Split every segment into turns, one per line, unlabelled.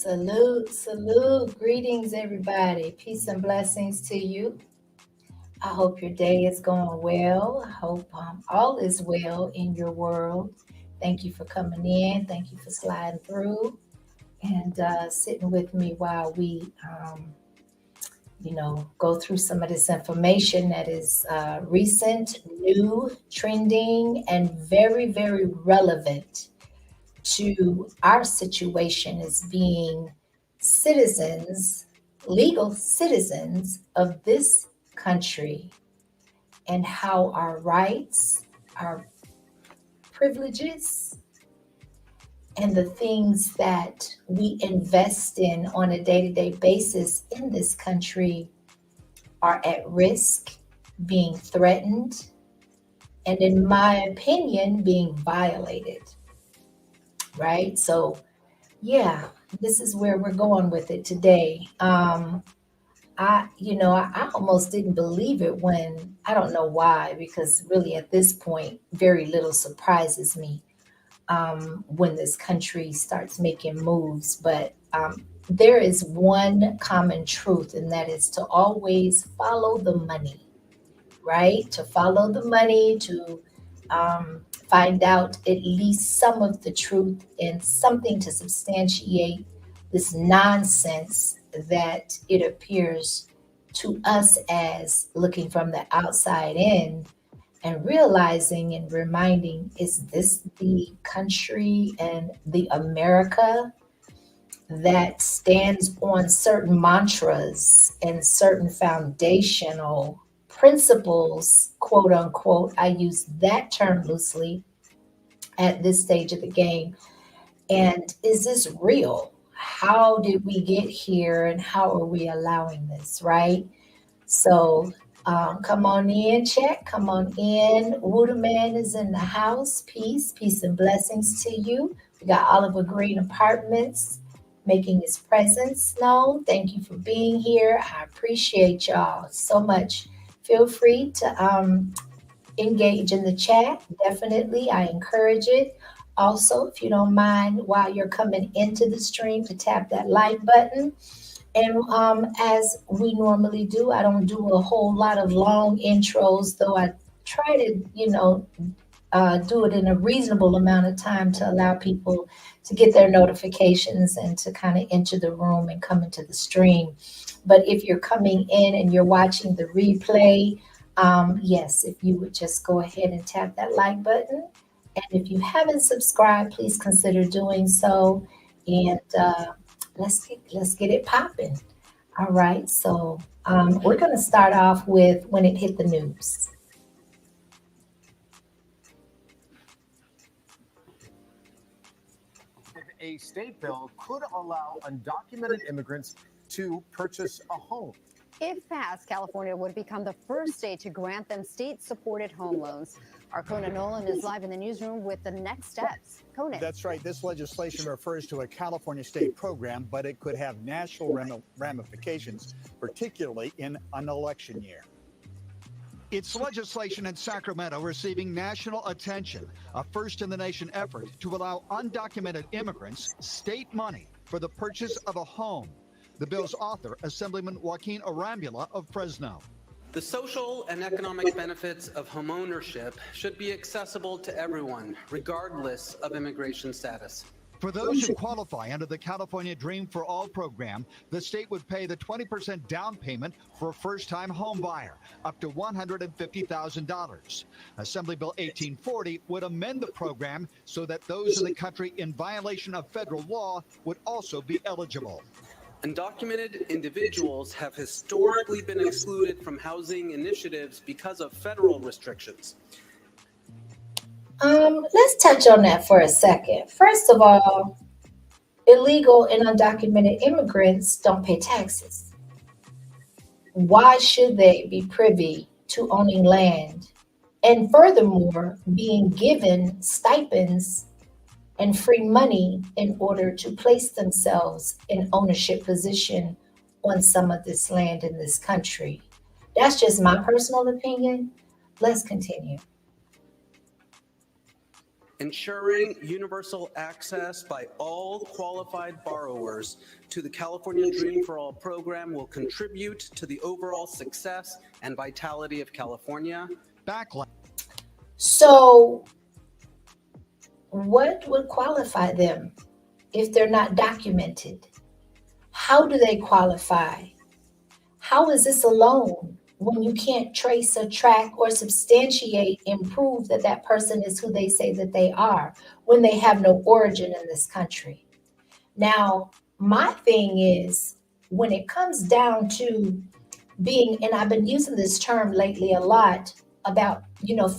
Salute, salute. Greetings, everybody. Peace and blessings to you. I hope your day is going well. I hope all is well in your world. Thank you for coming in. Thank you for sliding through and sitting with me while we, go through some of this information that is recent, new, trending, and very, very relevant to our situation as being citizens, legal citizens of this country, and how our rights, our privileges, and the things that we invest in on a day to day basis in this country are at risk, being threatened, and in my opinion, being violated, right? So, yeah, this is where we're going with it today. I almost didn't believe it when I don't know why, because really at this point, very little surprises me when this country starts making moves. But there is one common truth, and that is to always follow the money, right? To follow the money, to find out at least some of the truth and something to substantiate this nonsense that it appears to us as looking from the outside in and realizing and reminding, is this the country and the America that stands on certain mantras and certain foundational principles, quote unquote? I use that term loosely at this stage of the game. And is this real? How did we get here and how are we allowing this, right? So come on in, chat. Come on in. Wooda Man is in the house. Peace and blessings to you. We got Oliver Green Apartments making his presence known. Thank you for being here. I appreciate y'all so much. Feel free to engage in the chat. Definitely, I encourage it. Also, if you don't mind, while you're coming into the stream, to tap that like button. And as we normally do, I don't do a whole lot of long intros, though I try to, do it in a reasonable amount of time to allow people to get their notifications and to kind of enter the room and come into the stream. But if you're coming in and you're watching the replay, yes, if you would just go ahead and tap that like button. And if you haven't subscribed, please consider doing so. And let's get it popping. All right, so we're going to start off with when it hit the news.
A state bill could allow undocumented immigrants to purchase a home.
If passed, California would become the first state to grant them state-supported home loans. Our Conan Nolan is live in the newsroom with the next steps. Conan.
That's right. This legislation refers to a California state program, but it could have national ramifications, particularly in an election year.
It's legislation in Sacramento receiving national attention, a first-in-the-nation effort to allow undocumented immigrants state money for the purchase of a home. The bill's author, Assemblyman Joaquin Arambula of Fresno.
The social and economic benefits of homeownership should be accessible to everyone, regardless of immigration status.
For those who qualify under the California Dream for All program, the state would pay the 20% down payment for a first-time home buyer, up to $150,000. Assembly Bill 1840 would amend the program so that those in the country in violation of federal law would also be eligible.
Undocumented individuals have historically been excluded from housing initiatives because of federal restrictions.
Let's touch on that for a second. First of all, illegal and undocumented immigrants don't pay taxes. Why should they be privy to owning land and furthermore being given stipends and free money in order to place themselves in ownership position on some of this land in this country? That's just my personal opinion. Let's continue.
Ensuring universal access by all qualified borrowers to the California Dream for All program will contribute to the overall success and vitality of California.
Backlash.
So, what would qualify them if they're not documented? How do they qualify? How is this a loan when you can't trace or track or substantiate and prove that that person is who they say that they are when they have no origin in this country? Now, my thing is, when it comes down to being, and I've been using this term lately a lot about,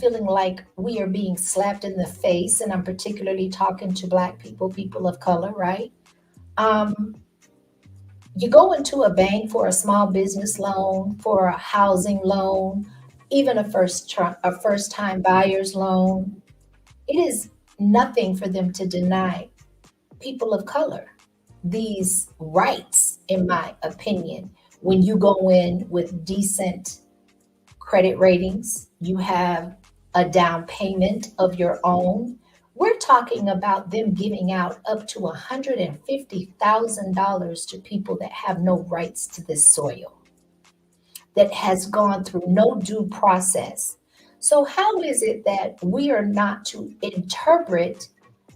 feeling like we are being slapped in the face, and I'm particularly talking to Black people, people of color, right? You go into a bank for a small business loan, for a housing loan, even a first-time buyer's loan. It is nothing for them to deny people of color these rights, in my opinion. When you go in with decent credit ratings, you have a down payment of your own. We're talking about them giving out up to $150,000 to people that have no rights to this soil, that has gone through no due process. So how is it that we are not to interpret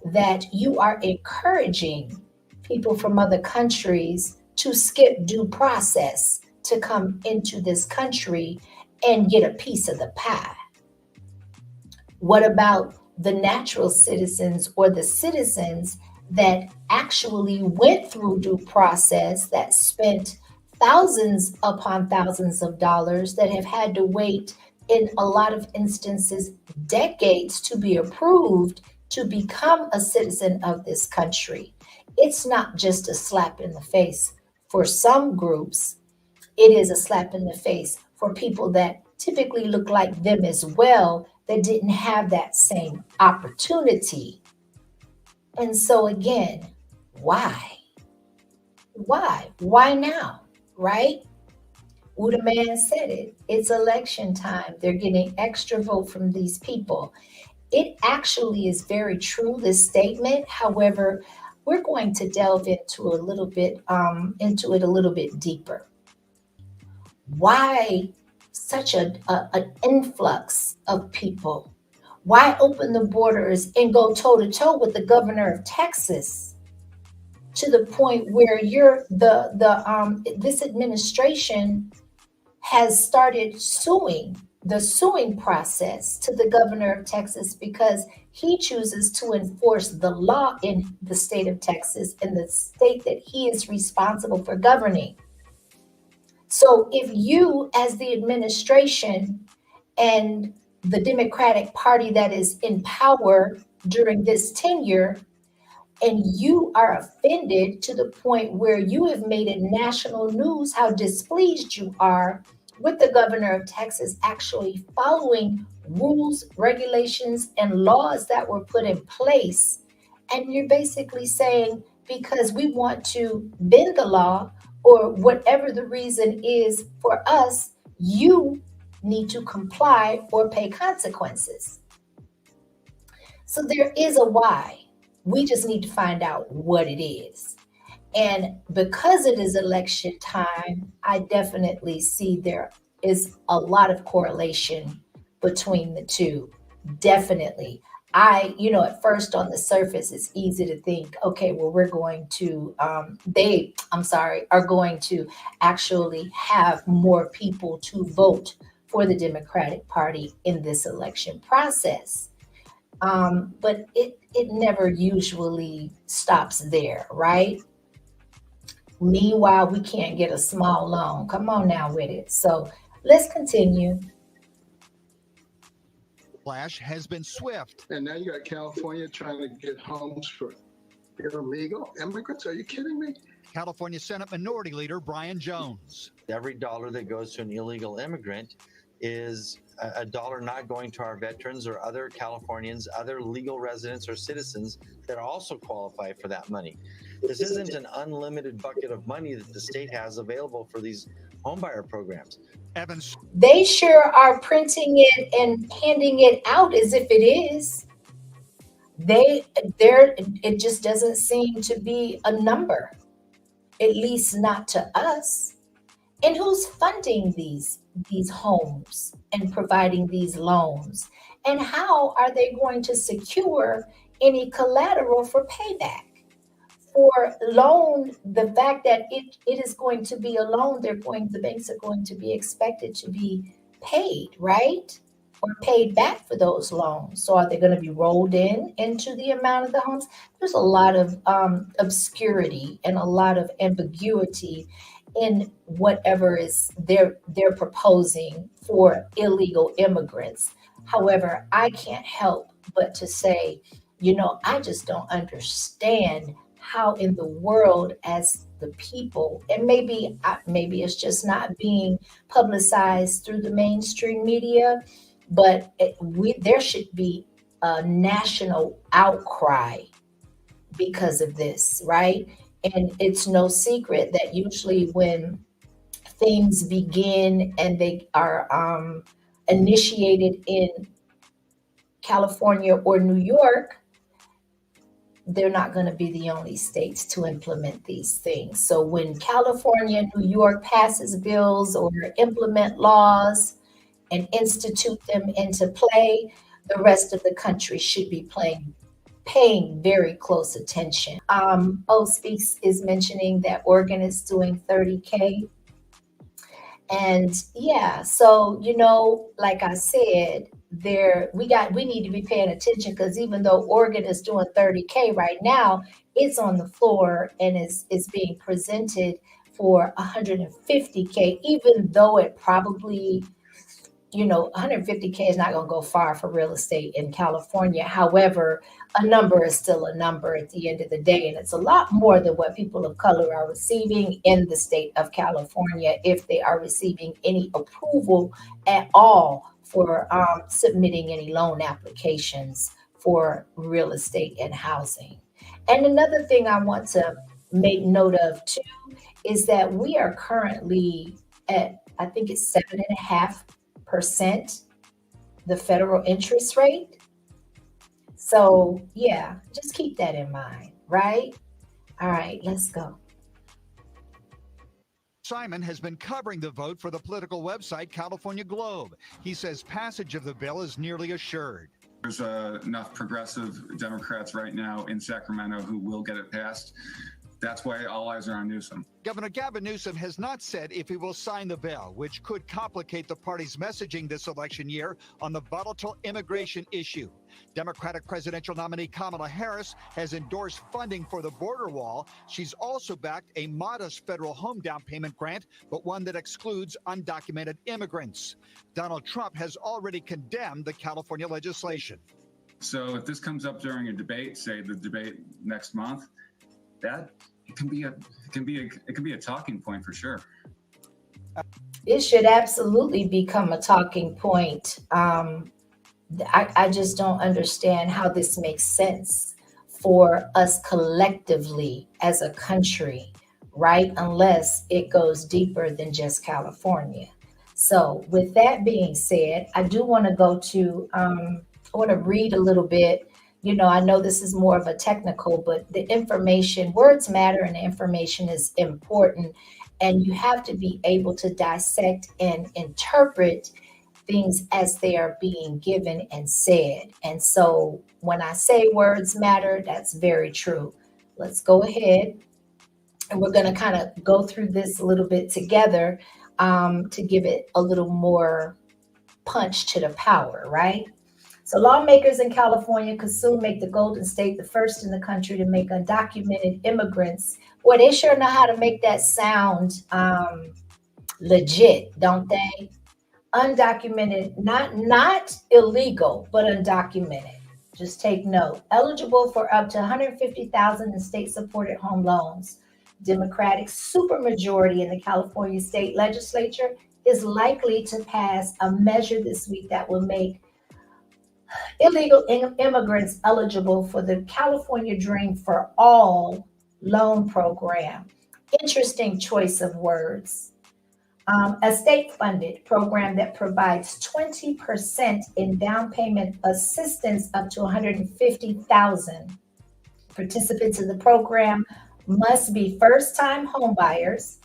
that you are encouraging people from other countries to skip due process to come into this country and get a piece of the pie? What about the natural citizens or the citizens that actually went through due process, that spent thousands upon thousands of dollars, that have had to wait in a lot of instances decades to be approved to become a citizen of this country? It's not just a slap in the face for some groups. It is a slap in the face for people that typically look like them as well, that didn't have that same opportunity. And so again, why? Why now, right? Uda Man said it. It's election time. They're getting extra vote from these people. It actually is very true, this statement. However, we're going to delve into it a little bit deeper. Why such an influx of people? Why open the borders and go toe to toe with the governor of Texas to the point where this administration has started the suing process to the governor of Texas because he chooses to enforce the law in the state of Texas, in the state that he is responsible for governing. So if you, as the administration and the Democratic Party that is in power during this tenure, and you are offended to the point where you have made it national news how displeased you are with the governor of Texas actually following rules, regulations, and laws that were put in place, and you're basically saying, because we want to bend the law, or whatever the reason is for us, you need to comply or pay consequences. So there is a why. We just need to find out what it is. And because it is election time, I definitely see there is a lot of correlation between the two. Definitely. At first on the surface, it's easy to think, okay, well, we're going to, are going to actually have more people to vote for the Democratic Party in this election process. But it never usually stops there, right? Meanwhile, we can't get a small loan. Come on now with it. So let's continue.
Backlash has been swift.
And now you got California trying to get homes for illegal immigrants. Are you kidding me?
California Senate Minority Leader Brian Jones.
Every dollar that goes to an illegal immigrant is a dollar not going to our veterans or other Californians, other legal residents or citizens that also qualify for that money. This isn't an unlimited bucket of money that the state has available for these homebuyer programs.
Evans.
They sure are printing it and handing it out as if it is. They there it just doesn't seem to be a number, at least not to us. And who's funding these homes and providing these loans? And how are they going to secure any collateral for payback? For loan, the fact that it is going to be a loan, the banks are going to be expected to be paid, right? Or paid back for those loans. So are they going to be rolled into the amount of the homes? There's a lot of obscurity and a lot of ambiguity in whatever is they're proposing for illegal immigrants. However, I can't help but to say, I just don't understand how in the world as the people, and maybe it's just not being publicized through the mainstream media, but there should be a national outcry because of this, right? And it's no secret that usually when things begin and they are initiated in California or New York, they're not going to be the only states to implement these things. So when California and New York passes bills or implement laws and institute them into play, the rest of the country should be paying very close attention. Speaks is mentioning that Oregon is doing 30K. And yeah, so like I said, we need to be paying attention, because even though Oregon is doing 30K right now, it's on the floor and is being presented for 150K, even though it probably 150K is not going to go far for real estate in California. However, a number is still a number at the end of the day, and it's a lot more than what people of color are receiving in the state of California, if they are receiving any approval at all for submitting any loan applications for real estate and housing. And another thing I want to make note of too is that we are currently at, I think it's 7.5%, the federal interest rate. So yeah, just keep that in mind, right? All right, let's go.
Simon has been covering the vote for the political website California Globe. He says passage of the bill is nearly assured.
There's enough progressive Democrats right now in Sacramento who will get it passed. That's why all eyes are on Newsom.
Governor Gavin Newsom has not said if he will sign the bill, which could complicate the party's messaging this election year on the volatile immigration issue. Democratic presidential nominee Kamala Harris has endorsed funding for the border wall. She's also backed a modest federal home down payment grant, but one that excludes undocumented immigrants. Donald Trump has already condemned the California legislation.
So if this comes up during a debate, say the debate next month, that it can be a talking point for sure.
It should absolutely become a talking point. I just don't understand how this makes sense for us collectively as a country, right? Unless it goes deeper than just California. So with that being said, I do want to go to, I want to read a little bit. I know this is more of a technical, but the information, words matter, and the information is important. And you have to be able to dissect and interpret things as they are being given and said. And so when I say words matter, that's very true. Let's go ahead. And we're going to kind of go through this a little bit together to give it a little more punch to the power, right? So lawmakers in California could soon make the Golden State the first in the country to make undocumented immigrants. Well, they sure know how to make that sound legit, don't they? Undocumented, not illegal, but undocumented. Just take note. Eligible for up to $150,000 in state-supported home loans. Democratic supermajority in the California state legislature is likely to pass a measure this week that will make illegal immigrants eligible for the California Dream for All loan program. Interesting choice of words. A state-funded program that provides 20% in down payment assistance up to 150,000. Participants in the program must be first-time homebuyers,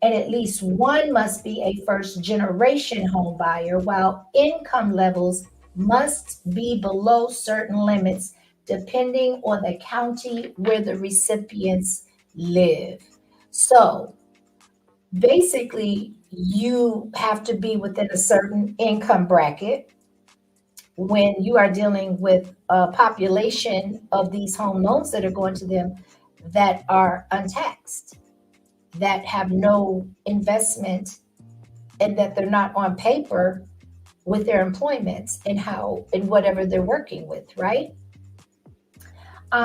and at least one must be a first-generation homebuyer, while income levels must be below certain limits depending on the county where the recipients live. So basically, you have to be within a certain income bracket when you are dealing with a population of these home loans that are going to them that are untaxed, that have no investment, and that they're not on paper with their employments and how and whatever they're working with, right?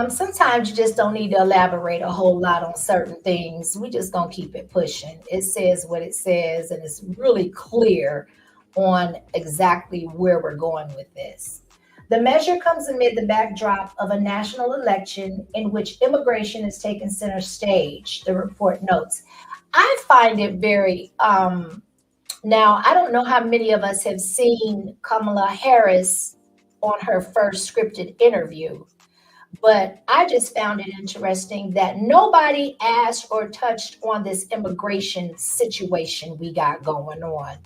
Sometimes you just don't need to elaborate a whole lot on certain things. We just gonna keep it pushing. It says what it says, and it's really clear on exactly where we're going with this. The measure comes amid the backdrop of a national election in which immigration is taking center stage, the report notes. I find it very, now, I don't know how many of us have seen Kamala Harris on her first scripted interview, but I just found it interesting that nobody asked or touched on this immigration situation we got going on,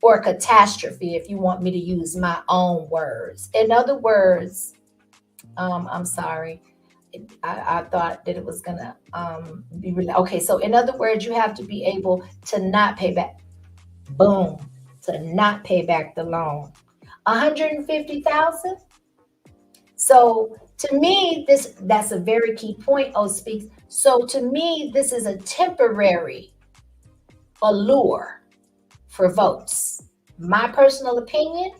or catastrophe, if you want me to use my own words. In other words, I'm sorry. I thought that it was gonna be really okay. So in other words, you have to be able to not pay back. Boom, to not pay back the loan. 150,000. So to me, that's a very key point. Oh, speaks. So to me, this is a temporary allure for votes. My personal opinion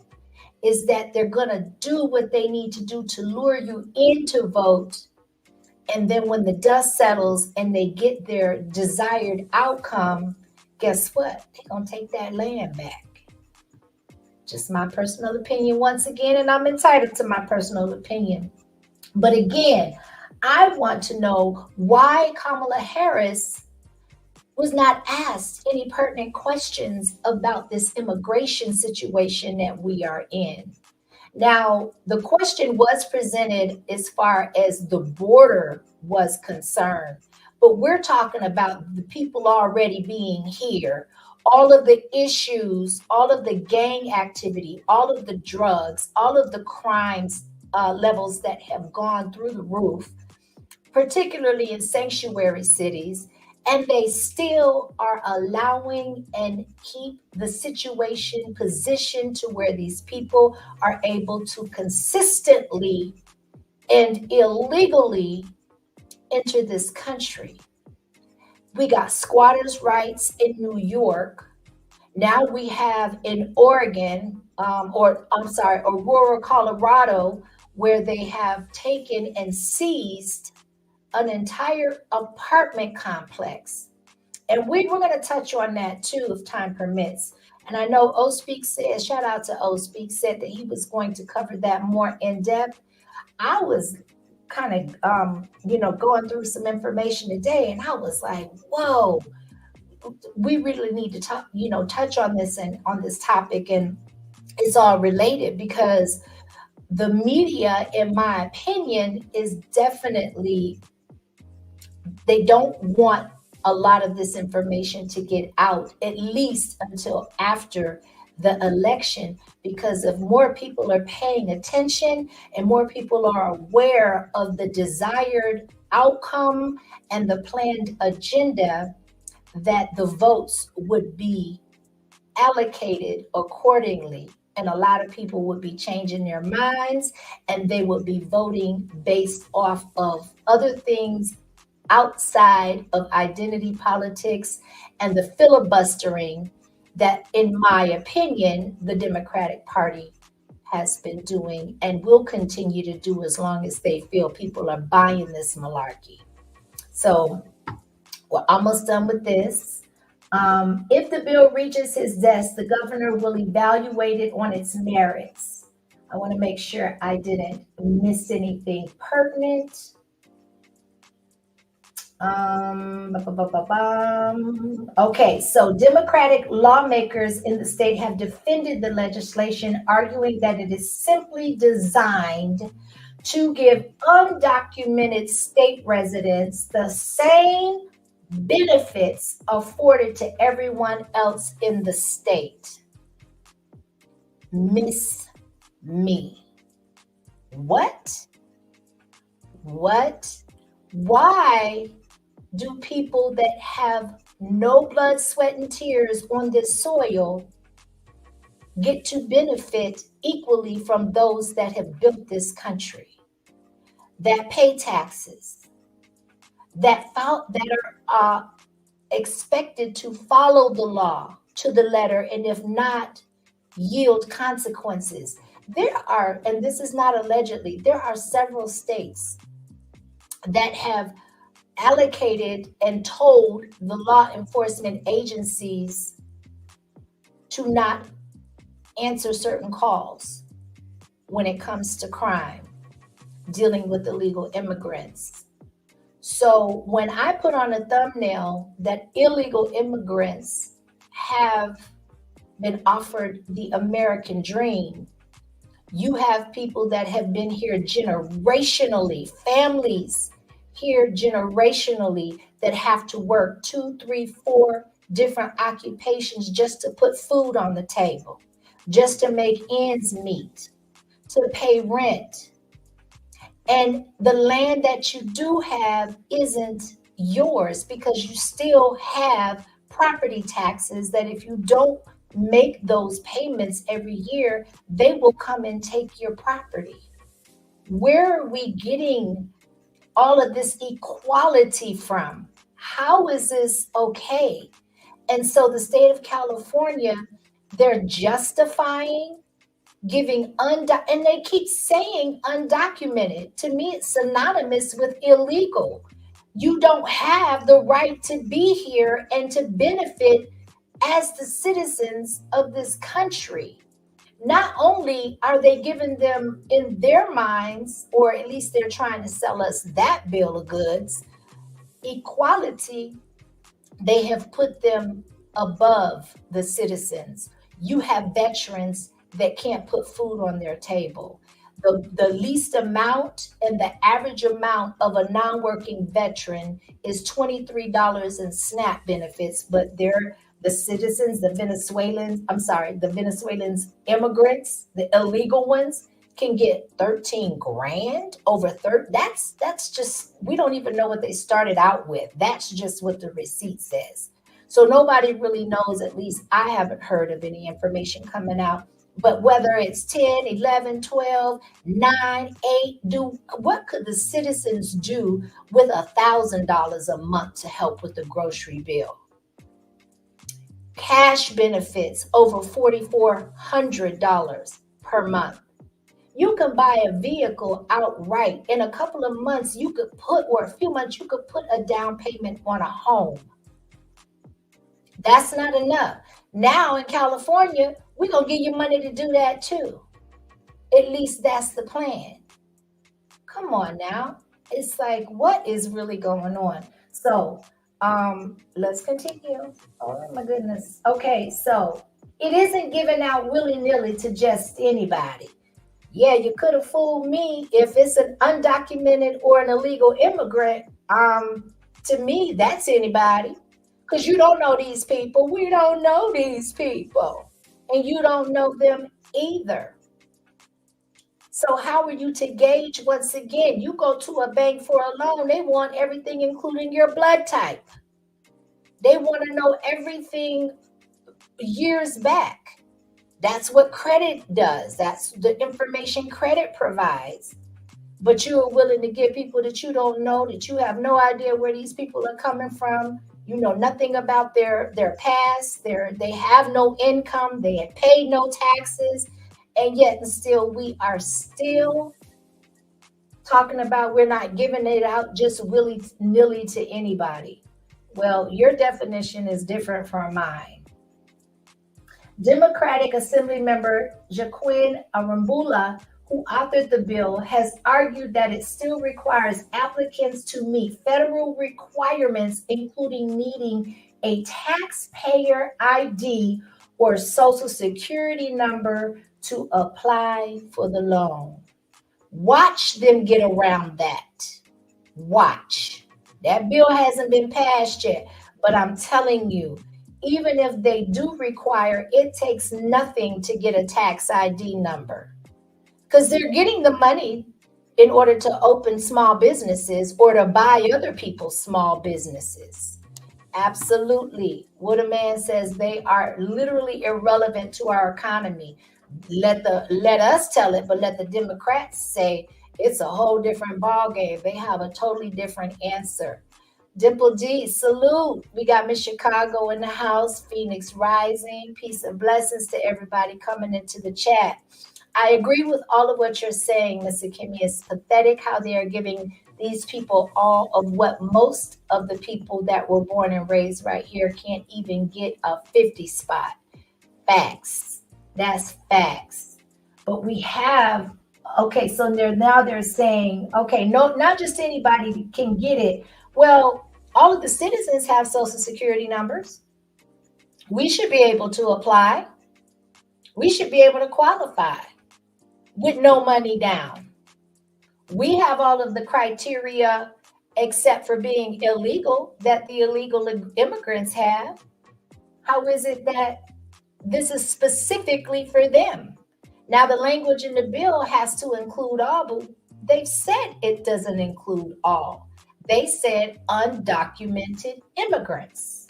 is that they're gonna do what they need to do to lure you into vote. And then when the dust settles and they get their desired outcome, guess what? They're gonna take that land back. Just my personal opinion once again, and I'm entitled to my personal opinion. But again, I want to know why Kamala Harris was not asked any pertinent questions about this immigration situation that we are in. Now, the question was presented as far as the border was concerned, but we're talking about the people already being here, all of the issues, all of the gang activity, all of the drugs, all of the crimes levels that have gone through the roof, particularly in sanctuary cities, and they still are allowing and keep the situation positioned to where these people are able to consistently and illegally enter this country. We got squatters' rights in New York. Now we have in Oregon, Aurora, Colorado, where they have taken and seized an entire apartment complex. And we're going to touch on that too, if time permits. And I know O Speak said, shout out to O Speak, said that he was going to cover that more in depth. I was kind of, going through some information today, and I was like, whoa, we really need to talk, touch on this and on this topic. And it's all related because the media, in my opinion, is definitely, they don't want a lot of this information to get out, at least until after the election, because if more people are paying attention and more people are aware of the desired outcome and the planned agenda, that the votes would be allocated accordingly. And a lot of people would be changing their minds and they would be voting based off of other things outside of identity politics and the filibustering that, in my opinion, the Democratic Party has been doing and will continue to do as long as they feel people are buying this malarkey. So we're almost done with this. If the bill reaches his desk, the governor will evaluate it on its merits. I want to make sure I didn't miss anything pertinent. Okay, so Democratic lawmakers in the state have defended the legislation, arguing that it is simply designed to give undocumented state residents the same benefits afforded to everyone else in the state. Miss me. What? What? Why do people that have no blood, sweat, and tears on this soil get to benefit equally from those that have built this country, that pay taxes, that are expected to follow the law to the letter, and if not, yield consequences? There are, and this is not allegedly, there are several states that have allocated and told the law enforcement agencies to not answer certain calls when it comes to crime, dealing with illegal immigrants. So when I put on a thumbnail that illegal immigrants have been offered the American dream, you have people that have been here generationally, families here generationally, that have to work 2, 3, 4 different occupations just to put food on the table, just to make ends meet, to pay rent. And the land that you do have isn't yours, because you still have property taxes that if you don't make those payments every year, they will come and take your property. Where are we getting all of this equality from? How is this okay? And so the state of California, they're justifying giving and they keep saying undocumented. To me, it's synonymous with illegal. You don't have the right to be here and to benefit as the citizens of this country. Not only are they giving them, in their minds, or at least they're trying to sell us that bill of goods, equality, they have put them above the citizens. You have veterans that can't put food on their table. The least amount and the average amount of a non-working veteran is $23 in SNAP benefits, but they're the citizens, the Venezuelans immigrants, the illegal ones, can get 13 grand over 30. That's just, we don't even know what they started out with. That's just what the receipt says. So nobody really knows, at least I haven't heard of any information coming out. But whether it's 10, 11, 12, 9, 8, what could the citizens do with $1,000 a month to help with the grocery bill? Cash benefits over $4,400 per month. You can buy a vehicle outright. In a couple of months, you could put, or a few months, you could put a down payment on a home. That's not enough. Now in California, we're going to give you money to do that too. At least that's the plan. Come on now. It's like, what is really going on? So let's continue. Oh my goodness. Okay, so it isn't given out willy-nilly to just anybody. Yeah, you could have fooled me if it's an undocumented or an illegal immigrant. To me, that's anybody. Because you don't know these people. We don't know these people. And you don't know them either. So how are you to gauge? Once again, you go to a bank for a loan, they want everything, including your blood type. They want to know everything years back. That's what credit does. That's the information credit provides. But you are willing to give people that you don't know, that you have no idea where these people are coming from. You know nothing about their past. They have no income. They have paid no taxes. And yet and still, we are still talking about we're not giving it out just willy-nilly to anybody. Well, your definition is different from mine. Democratic Assembly member Joaquin Arambula, who authored the bill, has argued that it still requires applicants to meet federal requirements, including needing a taxpayer ID or social security number to apply for the loan. Watch them get around that. Watch. That bill hasn't been passed yet, but I'm telling you, even if they do require, it takes nothing to get a tax ID number, because they're getting the money in order to open small businesses or to buy other people's small businesses. Absolutely. What a man says, they are literally irrelevant to our economy. Let us tell it, but let the Democrats say it's a whole different ballgame. They have a totally different answer. Dimple D, salute. We got Miss Chicago in the house, Phoenix Rising. Peace and blessings to everybody coming into the chat. I agree with all of what you're saying, Mr. Kimmy. It's pathetic how they are giving these people all of what most of the people that were born and raised right here can't even get a 50 spot. Facts. That's facts. But we have, okay, so they're saying, okay, no, not just anybody can get it. Well, all of the citizens have social security numbers. We should be able to apply. We should be able to qualify with no money down. We have all of the criteria except for being illegal that the illegal immigrants have. How is it that this is specifically for them? Now, the language in the bill has to include all, but they've said it doesn't include all. They said undocumented immigrants.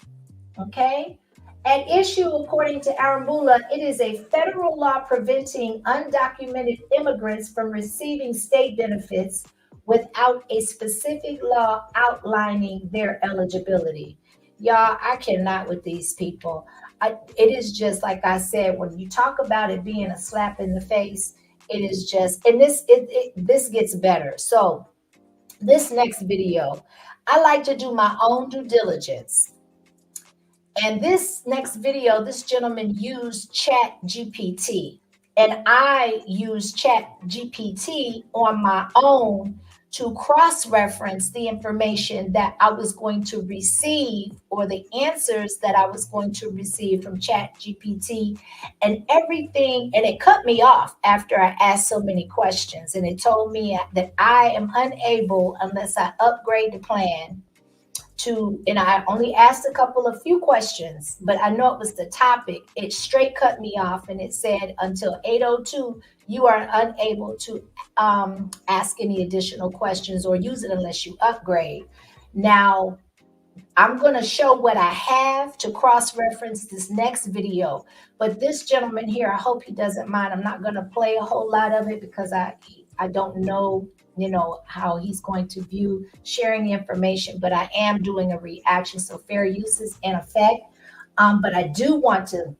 Okay? At issue, according to Arambula, it is a federal law preventing undocumented immigrants from receiving state benefits without a specific law outlining their eligibility. Y'all, I cannot with these people. It is just like I said, when you talk about it being a slap in the face, it is just, and this gets better. So this next video, I like to do my own due diligence. And this next video, this gentleman used Chat GPT, and I used Chat GPT on my own to cross-reference the information that I was going to receive, or the answers that I was going to receive from Chat GPT and everything. And it cut me off after I asked so many questions. And it told me that I am unable, unless I upgrade the plan, and I only asked a few questions, but I know it was the topic. It straight cut me off, and it said until 8:02, you are unable to ask any additional questions or use it unless you upgrade. Now, I'm going to show what I have to cross-reference this next video, but this gentleman here, I hope he doesn't mind. I'm not going to play a whole lot of it because I don't know, how he's going to view sharing the information, but I am doing a reaction, so fair use is in effect. But I do want to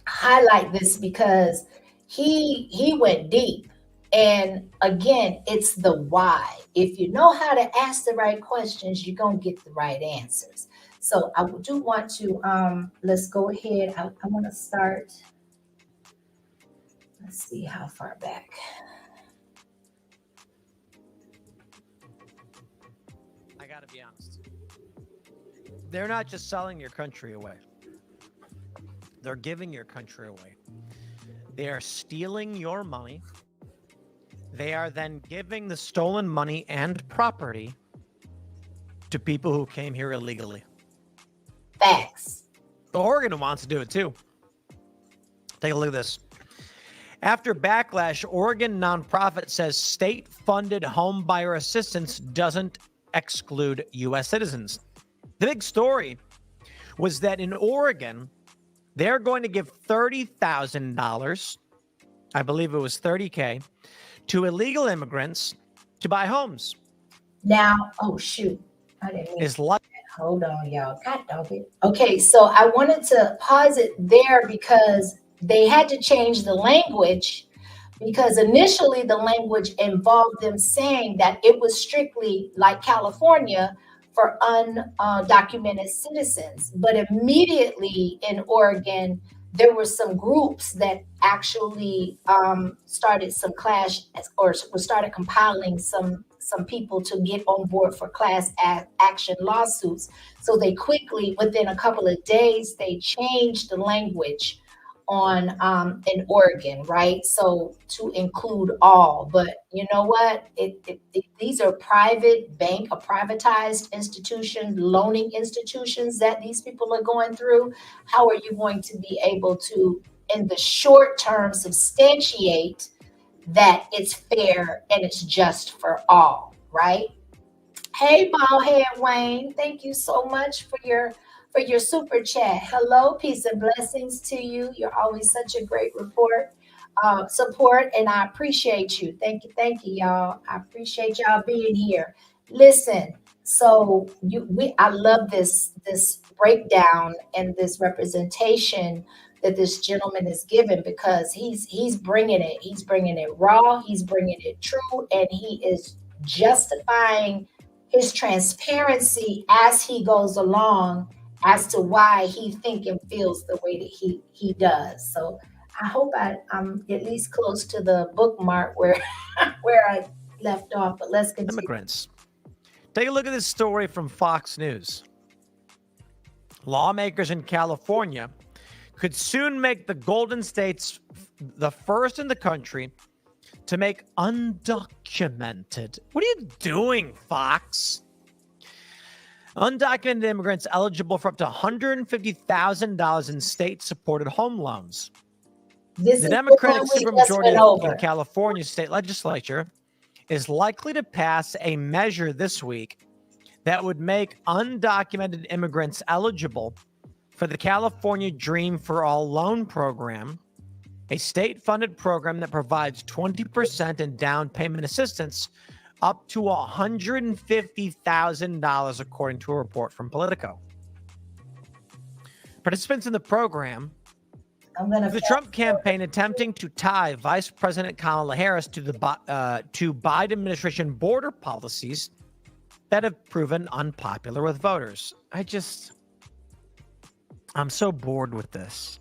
highlight this because he went deep. And again, it's the why. If you know how to ask the right questions, you're going to get the right answers. So I do want to, let's go ahead. I want to start. Let's see how far back.
I gotta be honest. They're not just selling your country away. They're giving your country away. They are stealing your money. They are then giving the stolen money and property to people who came here illegally.
Facts.
Oregon wants to do it too. Take a look at this. After backlash, Oregon nonprofit says state-funded home buyer assistance doesn't exclude U.S. citizens. The big story was that in Oregon, they're going to give $30,000, I believe it was $30K, to illegal immigrants to buy homes.
Now, oh shoot, I didn't mean
Is
hold on, y'all. God dog it. Okay, so I wanted to pause it there because they had to change the language, because initially the language involved them saying that it was strictly like California for undocumented citizens. But immediately in Oregon, there were some groups that actually started some started compiling some people to get on board for class action lawsuits. So they quickly, within a couple of days, they changed the language on in Oregon, right? So to include all, but you know what? These are privatized institution, loaning institutions that these people are going through. How are you going to be able to, in the short term, substantiate that it's fair and it's just for all, right? Hey, Ballhead Wayne, thank you so much for your super chat. Hello, peace and blessings to you. You're always such a great support, and I appreciate you. Thank you, y'all. I appreciate y'all being here. Listen, so I love this breakdown and this representation that this gentleman is given, because he's bringing it. He's bringing it raw. He's bringing it true, and he is justifying his transparency as he goes along as to why he think and feels the way that he does. So I hope I'm at least close to the bookmark where where I left off, but let's continue.
Immigrants. Take a look at this story from Fox News. Lawmakers in California could soon make the Golden States the first in the country to make undocumented. What are you doing, Fox? Undocumented immigrants eligible for up to $150,000 in state-supported home loans. The Democratic supermajority in California state legislature is likely to pass a measure this week that would make undocumented immigrants eligible for the California Dream for All loan program, a state-funded program that provides 20% in down payment assistance up to $150,000, according to a report from Politico. Participants in the program, the Trump campaign attempting to tie Vice President Kamala Harris to the Biden administration border policies that have proven unpopular with voters. I'm so bored with this.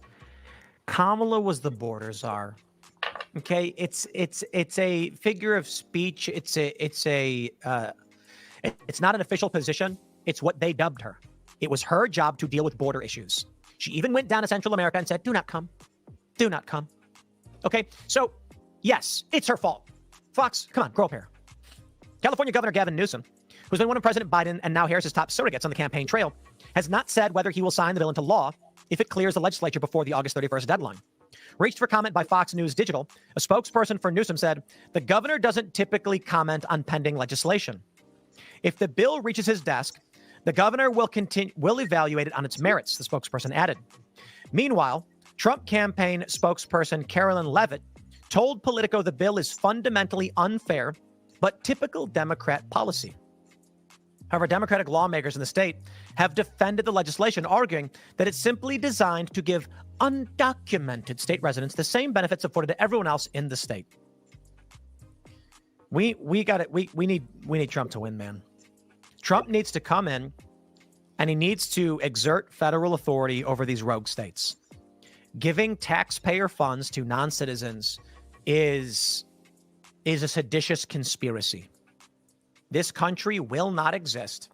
Kamala was the border czar. Okay, it's a figure of speech. It's not an official position. It's what they dubbed her. It was her job to deal with border issues. She even went down to Central America and said, "Do not come, do not come." Okay, so yes, it's her fault. Fox, come on, grow up here. California Governor Gavin Newsom, who's been one of President Biden and now Harris's top surrogates on the campaign trail, has not said whether he will sign the bill into law if it clears the legislature before the August 31st deadline. Reached for comment by Fox News Digital, a spokesperson for Newsom said, "The governor doesn't typically comment on pending legislation. If the bill reaches his desk, the governor will evaluate it on its merits," the spokesperson added. Meanwhile, Trump campaign spokesperson Carolyn Levitt told Politico the bill is fundamentally unfair, but typical Democrat policy. However, Democratic lawmakers in the state have defended the legislation, arguing that it's simply designed to give undocumented state residents the same benefits afforded to everyone else in the state. We got it. We need Trump to win, man. Trump needs to come in and he needs to exert federal authority over these rogue states. Giving taxpayer funds to non-citizens is a seditious conspiracy. This country will not exist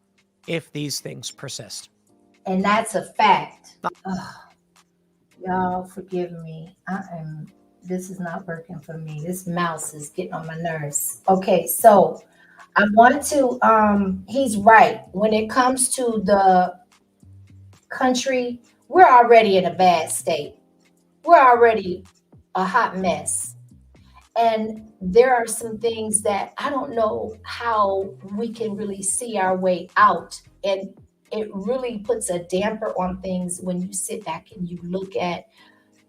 if these things persist.
And that's a fact. Y'all forgive me. This is not working for me. This mouse is getting on my nerves. Okay, so I want to, he's right. When it comes to the country, we're already in a bad state. We're already a hot mess. And there are some things that I don't know how we can really see our way out. And it really puts a damper on things when you sit back and you look at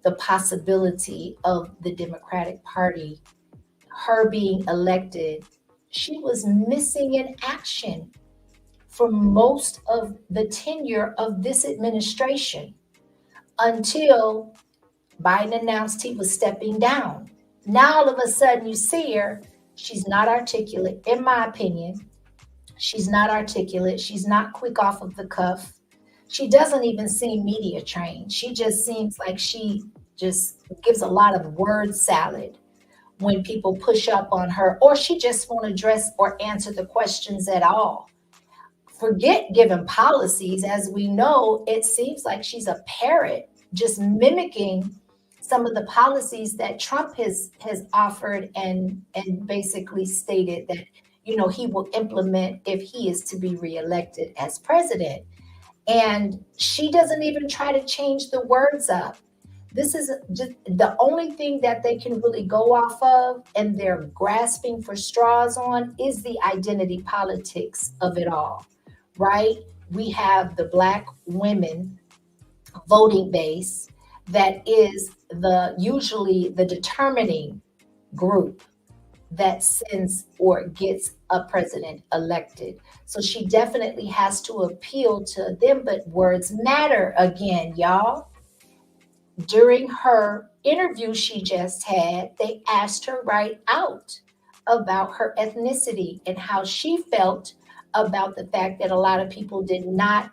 the possibility of the Democratic Party, her being elected. She was missing in action for most of the tenure of this administration until Biden announced he was stepping down. Now, all of a sudden, you see her. She's not articulate, in my opinion. She's not articulate. She's not quick off of the cuff. She doesn't even seem media trained. She just seems like she just gives a lot of word salad when people push up on her, or she just won't address or answer the questions at all. Forget giving policies. As we know, it seems like she's a parrot, just mimicking some of the policies that Trump has offered and basically stated that, you know, he will implement if he is to be reelected as president. And she doesn't even try to change the words up. This is just the only thing that they can really go off of, and they're grasping for straws on, is the identity politics of it all, right? We have the Black women voting base that is usually the determining group that sends or gets a president elected. So she definitely has to appeal to them, but words matter again, y'all. During her interview she just had, they asked her right out about her ethnicity and how she felt about the fact that a lot of people did not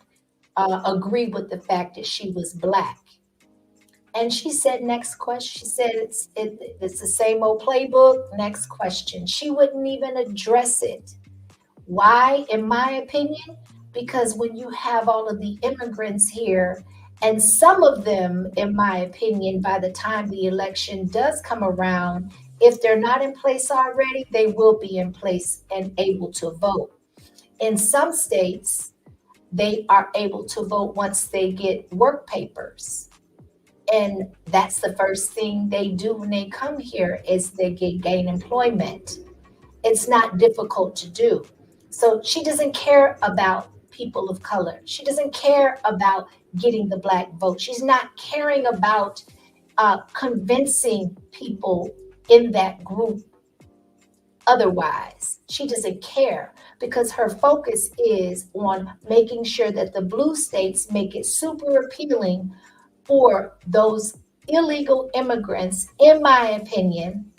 agree with the fact that she was Black. And she said, next question. She said, it's the same old playbook. Next question. She wouldn't even address it. Why, in my opinion? Because when you have all of the immigrants here, and some of them, in my opinion, by the time the election does come around, if they're not in place already, they will be in place and able to vote. In some states, they are able to vote once they get work papers. And that's the first thing they do when they come here is they gain employment. It's not difficult to do. So she doesn't care about people of color. She doesn't care about getting the Black vote. She's not caring about convincing people in that group otherwise. She doesn't care because her focus is on making sure that the blue states make it super appealing for those illegal immigrants, in my opinion,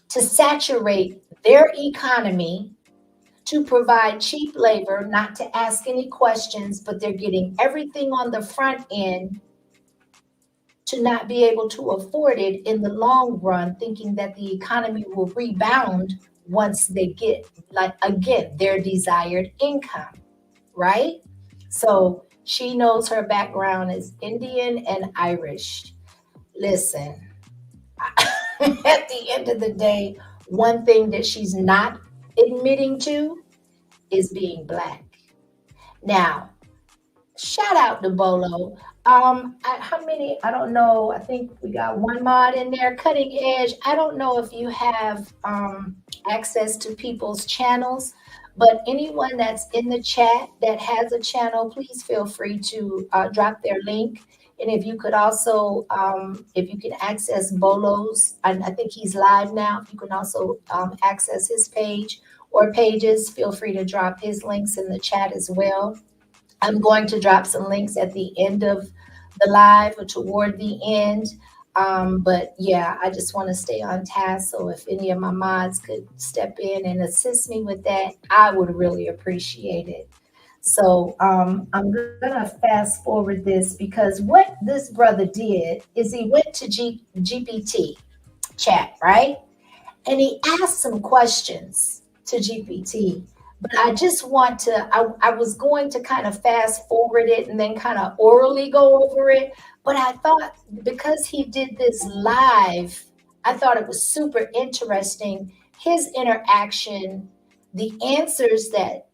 to saturate their economy, to provide cheap labor, not to ask any questions, but they're getting everything on the front end to not be able to afford it in the long run, thinking that the economy will rebound once they get, like, again, their desired income, right? So she knows her background is Indian and Irish. Listen, at the end of the day, one thing that she's not admitting to is being Black. Now, shout out to Bolo. How many? I don't know. I think we got one mod in there. Cutting Edge. I don't know if you have access to people's channels, but anyone that's in the chat that has a channel, please feel free to drop their link. And if you could also, if you can access Bolo's, I think he's live now. If you can also access his page or pages, feel free to drop his links in the chat as well. I'm going to drop some links at the end of the live or toward the end. But yeah, I just want to stay on task. So if any of my mods could step in and assist me with that, I would really appreciate it. So I'm gonna fast forward this because what this brother did is he went to GPT chat, right? And he asked some questions to GPT. But I just want to, I was going to kind of fast forward it and then kind of orally go over it. But I thought because he did this live, I thought it was super interesting. His interaction, the answers that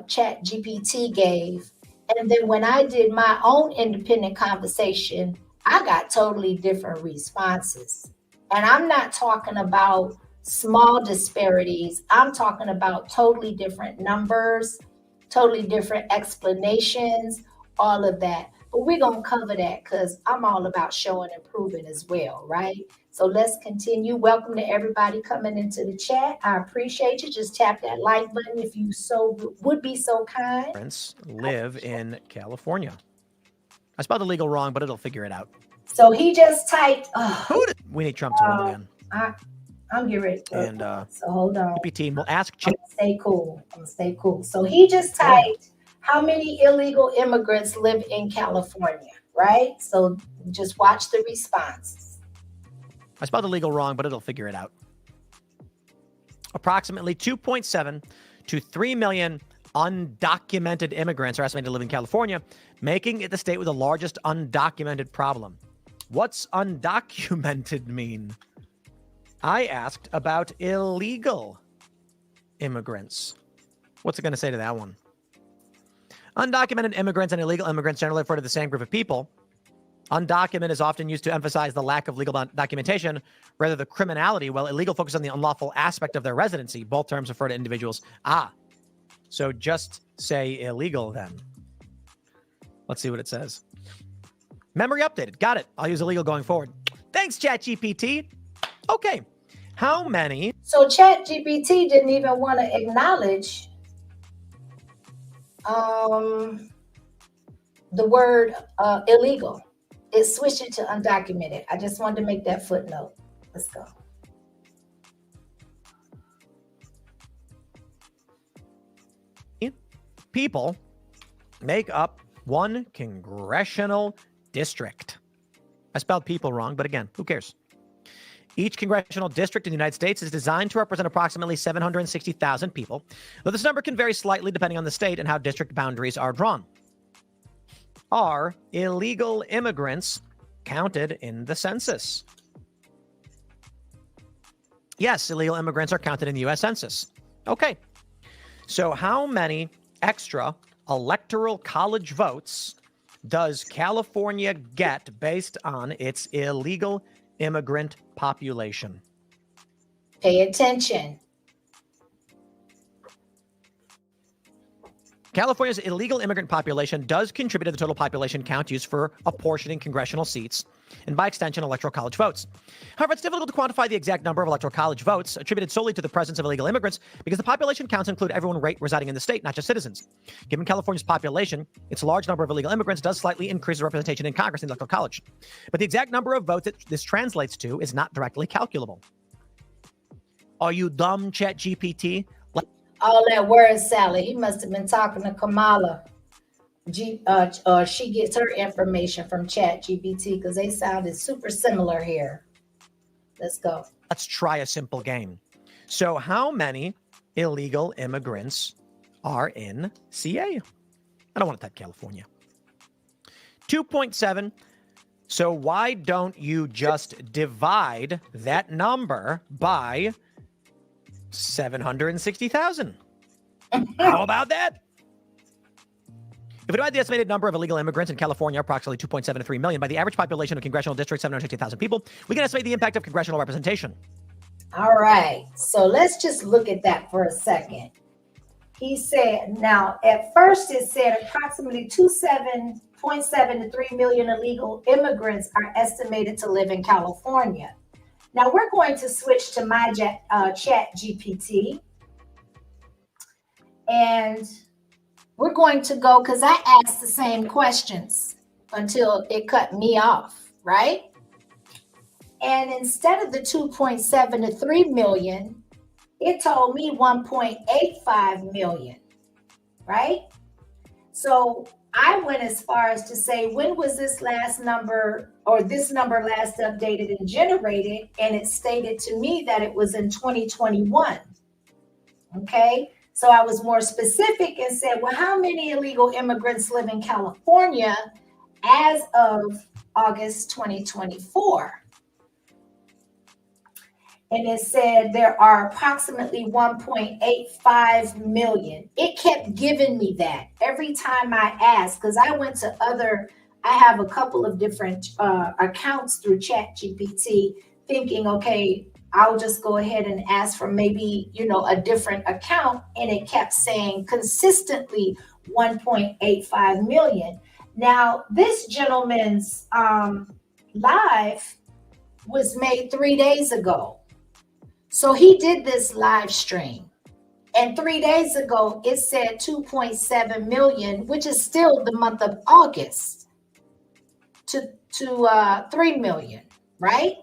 Chat GPT gave. And then when I did my own independent conversation, I got totally different responses. And I'm not talking about small disparities. I'm talking about totally different numbers, totally different explanations, all of that. But we're going to cover that because I'm all about showing and proving as well, right? So let's continue. Welcome to everybody coming into the chat. I appreciate you. Just tap that like button if you would be so kind.
Parents live in California. I spelled illegal wrong, but it'll figure it out.
So he just typed.
We need Trump to win again.
I'm getting ready.
And
so hold on.
GPT will ask.
I'm gonna stay cool. So he just typed, how many illegal immigrants live in California, right? So just watch the responses.
I spelled illegal wrong, but it'll figure it out. Approximately 2.7 to 3 million undocumented immigrants are estimated to live in California, making it the state with the largest undocumented problem. What's undocumented mean? I asked about illegal immigrants. What's it going to say to that one? Undocumented immigrants and illegal immigrants generally refer to the same group of people. Undocumented is often used to emphasize the lack of legal documentation rather than criminality, while illegal focuses on the unlawful aspect of their residency. Both terms refer to individuals. So just say illegal then. Let's see what it says. Memory updated. Got it. I'll use illegal going forward. Thanks, ChatGPT. Okay. How many?
So ChatGPT didn't even want to acknowledge the word illegal. It switched it to undocumented. I just wanted to make that footnote. Let's go.
People make up one congressional district. I spelled people wrong, but again, who cares? Each congressional district in the United States is designed to represent approximately 760,000 people, though this number can vary slightly depending on the state and how district boundaries are drawn. Are illegal immigrants counted in the census? Yes, illegal immigrants are counted in the U.S. Census. Okay. So how many extra electoral college votes does California get based on its illegal immigrant population?
Pay attention.
California's illegal immigrant population does contribute to the total population count used for apportioning congressional seats and, by extension, electoral college votes. However, it's difficult to quantify the exact number of electoral college votes attributed solely to the presence of illegal immigrants because the population counts include everyone residing in the state, not just citizens. Given California's population, its large number of illegal immigrants does slightly increase the representation in Congress and the electoral college. But the exact number of votes that this translates to is not directly calculable. Are you dumb, ChatGPT?
All that word salad. He must have been talking to Kamala. She gets her information from ChatGPT because they sounded super similar here. Let's go.
Let's try a simple game. So how many illegal immigrants are in CA? I don't want to type California. 2.7. So why don't you just divide that number by 760,000? How about that? If we divide the estimated number of illegal immigrants in California, approximately 2.7 to 3 million, by the average population of congressional district, 760,000 people, we can estimate the impact of congressional representation.
All right. So let's just look at that for a second. He said, now, at first it said approximately 2.7 to 3 million illegal immigrants are estimated to live in California. Now we're going to switch to my chat GPT. And we're going to go, because I asked the same questions until it cut me off, right? And instead of the 2.7 to 3 million, it told me 1.85 million, right? So I went as far as to say, when was this number last updated and generated? And it stated to me that it was in 2021. Okay. So I was more specific and said, well, how many illegal immigrants live in California as of August 2024? And it said there are approximately 1.85 million. It kept giving me that every time I asked, because I went to I have a couple of different accounts through ChatGPT, thinking, okay, I'll just go ahead and ask for maybe, a different account. And it kept saying consistently 1.85 million. Now, this gentleman's live was made 3 days ago. So he did this live stream. And 3 days ago, it said 2.7 million, which is still the month of August, to 3 million, right?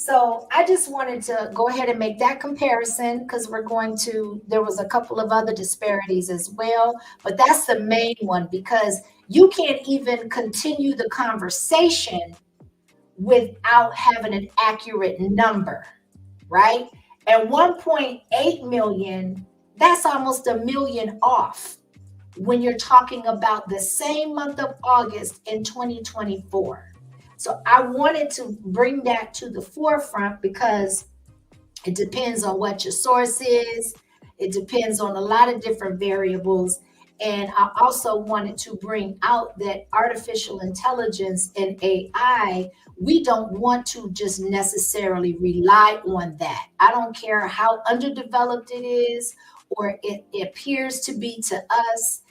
So I just wanted to go ahead and make that comparison because there was a couple of other disparities as well, but that's the main one because you can't even continue the conversation without having an accurate number, right? And 1.8 million, that's almost a million off when you're talking about the same month of August in 2024. So I wanted to bring that to the forefront because it depends on what your source is. It depends on a lot of different variables. And I also wanted to bring out that artificial intelligence and AI, we don't want to just necessarily rely on that. I don't care how underdeveloped it is or it appears to be to us.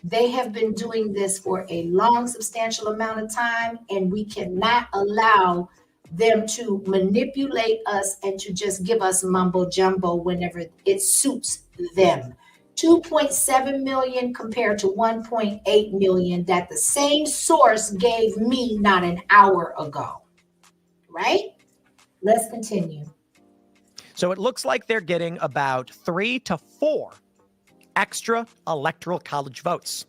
They have been doing this for a long, substantial amount of time, and we cannot allow them to manipulate us and to just give us mumbo jumbo whenever it suits them. 2.7 million compared to 1.8 million that the same source gave me not an hour ago, right? Let's continue.
So it looks like they're getting about 3 to 4 extra electoral college votes.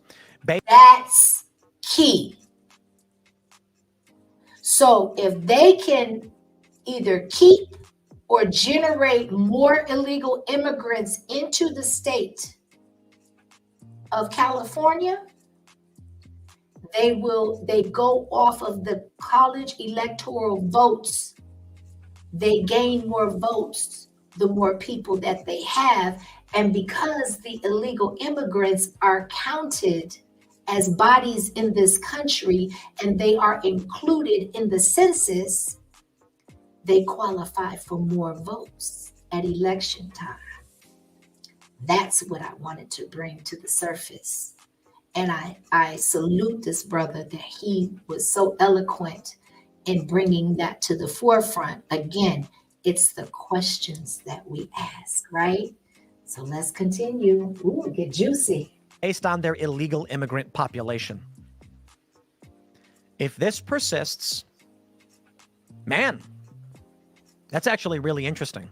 That's key. So if they can either keep or generate more illegal immigrants into the state of California, they go off of the college electoral votes. They gain more votes the more people that they have. And because the illegal immigrants are counted as bodies in this country and they are included in the census, they qualify for more votes at election time. That's what I wanted to bring to the surface. And I salute this brother that he was so eloquent in bringing that to the forefront. Again, it's the questions that we ask, right? So let's continue. Ooh, get juicy.
Based on their illegal immigrant population. If this persists, man, that's actually really interesting.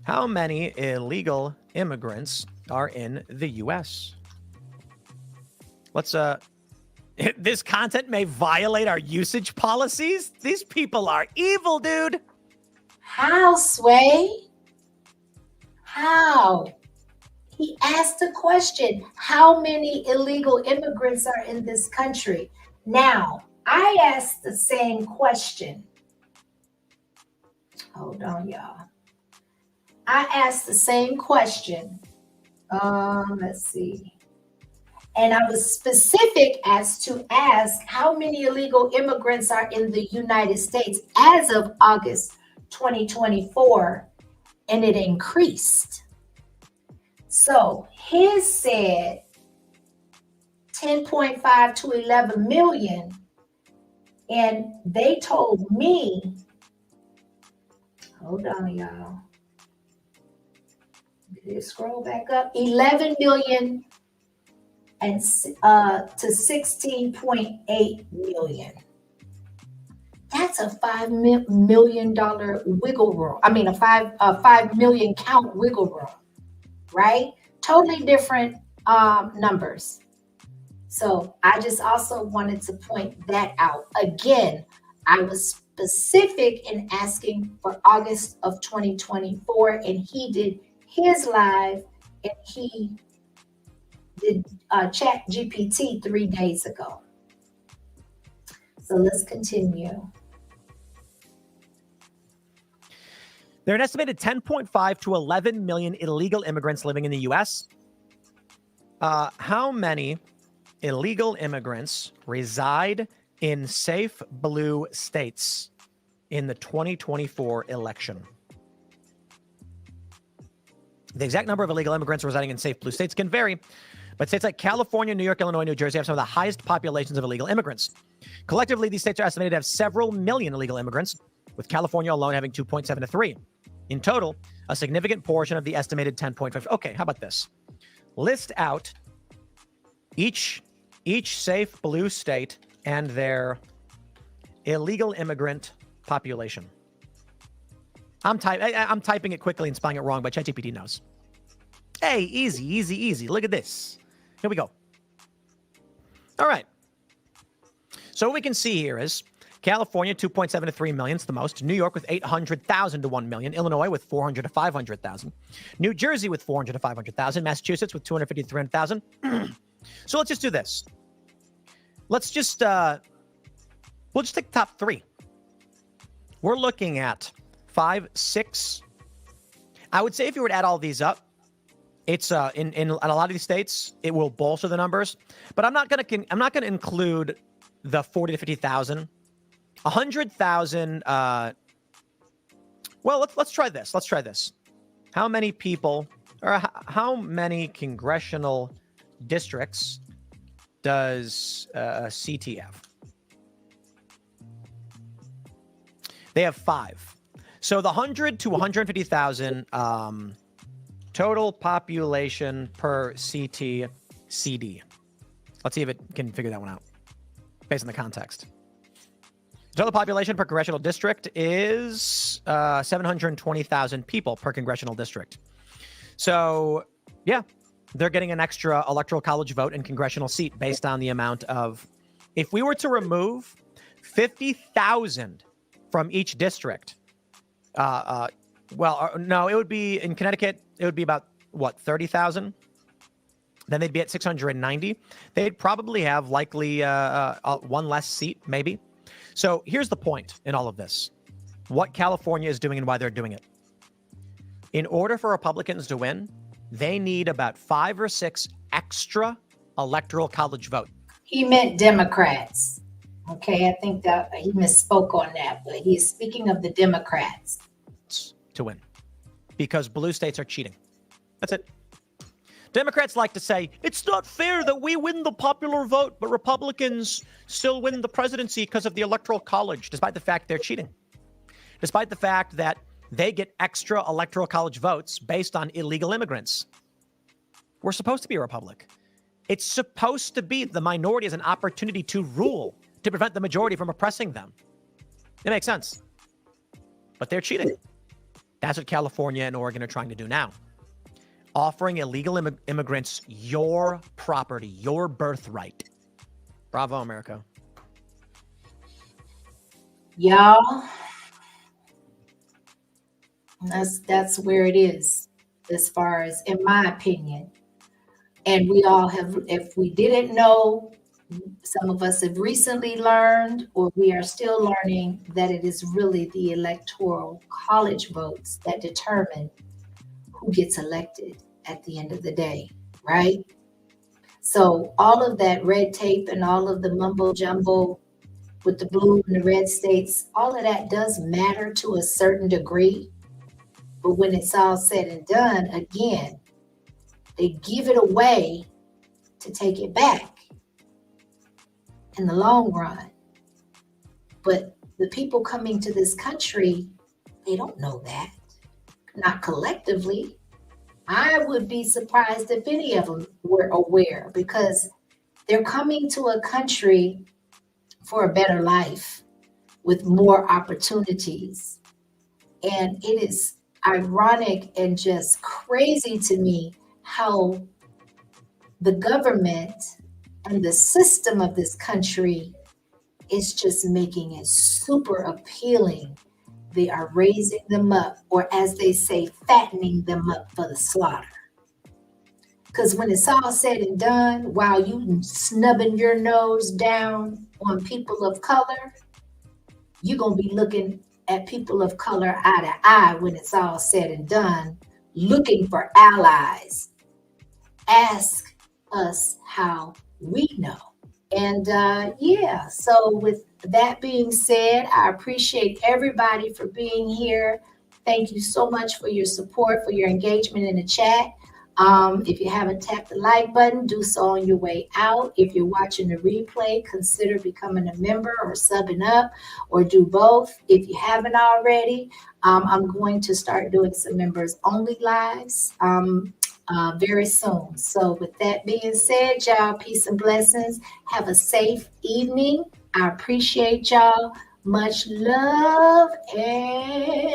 How many illegal immigrants are in the U.S.? Let's, this content may violate our usage policies. These people are evil, dude.
How, Sway? How? He asked the question, how many illegal immigrants are in this country? Now, I asked the same question. Hold on, y'all. I asked the same question. Let's see. And I was specific as to ask how many illegal immigrants are in the United States as of August 2024, and it increased. So his said 10.5 to 11 million, and they told me, hold on, y'all. Did it scroll back up? 11 million and to 16.8 million. That's a $5 million wiggle room. I mean, a 5 million count wiggle room, right? Totally different numbers. So I just also wanted to point that out. Again, I was specific in asking for August of 2024, and he did his live, and he did Chat GPT 3 days ago. So let's continue.
There are an estimated 10.5 to 11 million illegal immigrants living in the U.S. How many illegal immigrants reside in safe blue states in the 2024 election? The exact number of illegal immigrants residing in safe blue states can vary, but states like California, New York, Illinois, New Jersey have some of the highest populations of illegal immigrants. Collectively, these states are estimated to have several million illegal immigrants, with California alone having 2.7 to 3. In total, a significant portion of the estimated 10.5. Okay, how about this? List out each safe blue state and their illegal immigrant population. I'm typing it quickly and spelling it wrong, but ChatGPT knows. Hey, easy, easy, easy. Look at this. Here we go. All right. So what we can see here is California, 2.7 to 3 million, it's the most. New York with 800,000 to 1 million. Illinois with 400 to 500,000. New Jersey with 400 to 500,000. Massachusetts with 250 to 300,000. So let's just do this. Let's just, we'll just take the top three. We're looking at 5, 6. I would say if you were to add all these up, it's in a lot of these states, it will bolster the numbers. But I'm not gonna include the 40 to 50,000. 100,000. Well, let's try this. Let's try this. How many people, or how many congressional districts does CT have? They have 5. So the 100 to 150,000 total population per CT CD. Let's see if it can figure that one out based on the context. Total population per congressional district is 720,000 people per congressional district. So, yeah, they're getting an extra electoral college vote and congressional seat based on the amount of... If we were to remove 50,000 from each district, no, it would be in Connecticut, it would be about, 30,000? Then they'd be at 690. They'd probably have likely one less seat, maybe. So here's the point in all of this. What California is doing and why they're doing it. In order for Republicans to win, they need about 5 or 6 extra electoral college votes.
He meant Democrats. Okay, I think that he misspoke on that, but he's speaking of the Democrats.
To win. Because blue states are cheating. That's it. Democrats like to say, it's not fair that we win the popular vote, but Republicans still win the presidency because of the electoral college, despite the fact they're cheating. Despite the fact that they get extra electoral college votes based on illegal immigrants. We're supposed to be a republic. It's supposed to be the minority as an opportunity to rule, to prevent the majority from oppressing them. It makes sense. But they're cheating. That's what California and Oregon are trying to do now. Offering illegal immigrants your property, your birthright. Bravo, America.
Y'all, that's where it is, as far as, in my opinion. And we all have, if we didn't know, some of us have recently learned, or we are still learning, that it is really the electoral college votes that determine who gets elected at the end of the day, right? So all of that red tape and all of the mumbo jumbo with the blue and the red states, all of that does matter to a certain degree. But when it's all said and done, again, they give it away to take it back in the long run. But the people coming to this country, they don't know that, not collectively. I would be surprised if any of them were aware, because they're coming to a country for a better life with more opportunities. And it is ironic and just crazy to me how the government and the system of this country is just making it super appealing. They are raising them up, or as they say, fattening them up for the slaughter. Because when it's all said and done, while you snubbing your nose down on people of color, you're going to be looking at people of color eye to eye when it's all said and done, looking for allies. Ask us how we know. And so with that being said, I appreciate everybody for being here. Thank you so much for your support, for your engagement in the chat. If you haven't tapped the like button, do so on your way out. If you're watching the replay, consider becoming a member or subbing up, or do both. If you haven't already, I'm going to start doing some members only lives very soon. So with that being said, y'all, peace and blessings. Have a safe evening. I appreciate y'all. Much love and